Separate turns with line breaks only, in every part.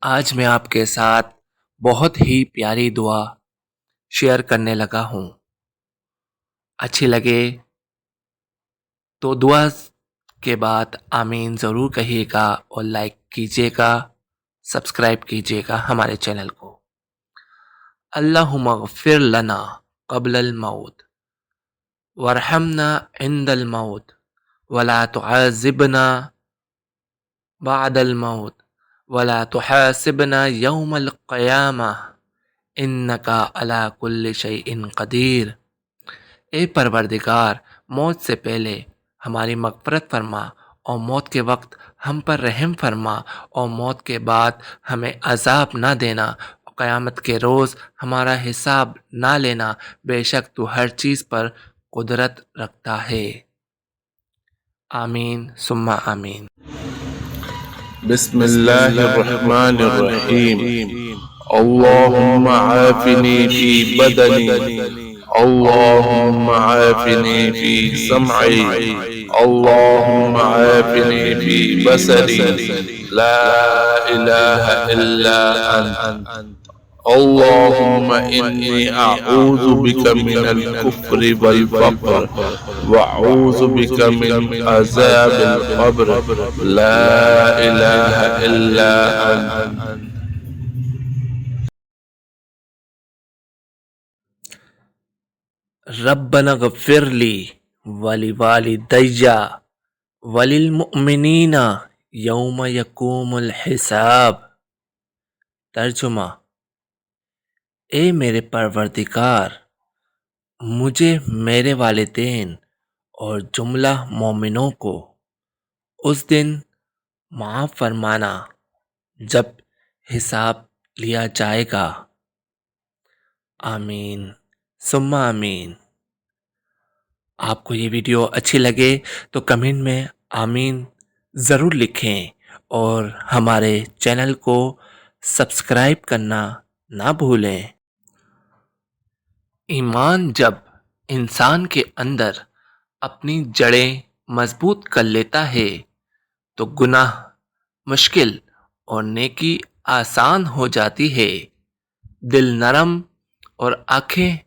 آج میں آپ کے ساتھ بہت ہی پیاری دعا شیئر کرنے لگا ہوں. اچھی لگے تو دعا کے بعد آمین ضرور کہیے گا اور لائک کیجیے گا، سبسکرائب کیجیے گا ہمارے چینل کو. اللہم اغفر لنا قبل الموت وارحمنا عند الموت ولا تعذبنا بعد الموت ولا تحاسبنا یوم القیامہ انکا علی کل شیء قدیر. اے پروردگار، موت سے پہلے ہماری مغفرت فرما اور موت کے وقت ہم پر رحم فرما اور موت کے بعد ہمیں عذاب نہ دینا، قیامت کے روز ہمارا حساب نہ لینا، بے شک تو ہر چیز پر قدرت رکھتا ہے. آمین ثم آمین.
بسم اللہ الرحمن الرحیم. اللہم عافنی فی بدنی، اللہم عافنی فی سمعی، اللہم عافنی فی بصری، لا الہ الا انت. اللہم انی اعوذ بک من الکفر والفقر واعوذ بک من عذاب القبر، لا الہ الا انت.
ربنا اغفر لی ولوالدی وللمؤمنین یوم یقوم الحساب. ترجمہ: اے میرے پروردگار، مجھے، میرے والدین اور جملہ مومنوں کو اس دن معاف فرمانا جب حساب لیا جائے گا. آمین ثم آمین. آپ کو یہ ویڈیو اچھی لگے تو کمنٹ میں آمین ضرور لکھیں اور ہمارے چینل کو سبسکرائب کرنا نہ بھولیں. ایمان جب انسان کے اندر اپنی جڑیں مضبوط کر لیتا ہے تو گناہ مشکل اور نیکی آسان ہو جاتی ہے. دل نرم اور آنکھیں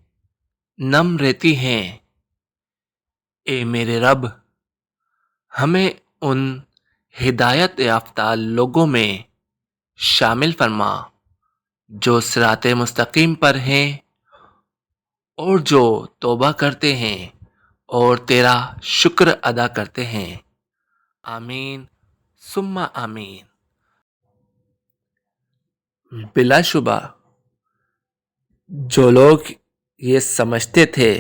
نم رہتی ہیں. اے میرے رب، ہمیں ان ہدایت یافتہ لوگوں میں شامل فرما جو صراط مستقیم پر ہیں اور جو توبہ کرتے ہیں اور تیرا شکر ادا کرتے ہیں. آمین ثم آمین. بلا شبہ جو لوگ یہ سمجھتے تھے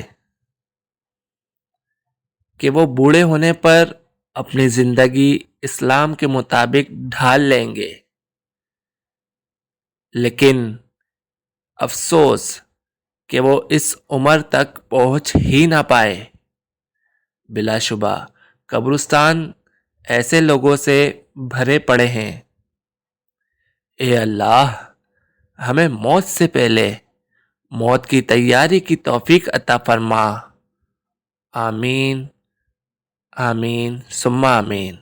کہ وہ بوڑھے ہونے پر اپنی زندگی اسلام کے مطابق ڈھال لیں گے، لیکن افسوس کہ وہ اس عمر تک پہنچ ہی نہ پائے. بلا شبہ قبرستان ایسے لوگوں سے بھرے پڑے ہیں. اے اللہ، ہمیں موت سے پہلے موت کی تیاری کی توفیق عطا فرما. آمین آمین ثم آمین.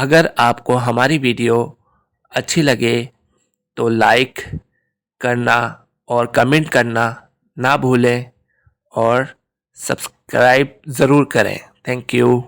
اگر آپ کو ہماری ویڈیو اچھی لگے تو لائک کرنا اور کمنٹ کرنا نہ بھولیں اور سبسکرائب ضرور کریں. Thank you.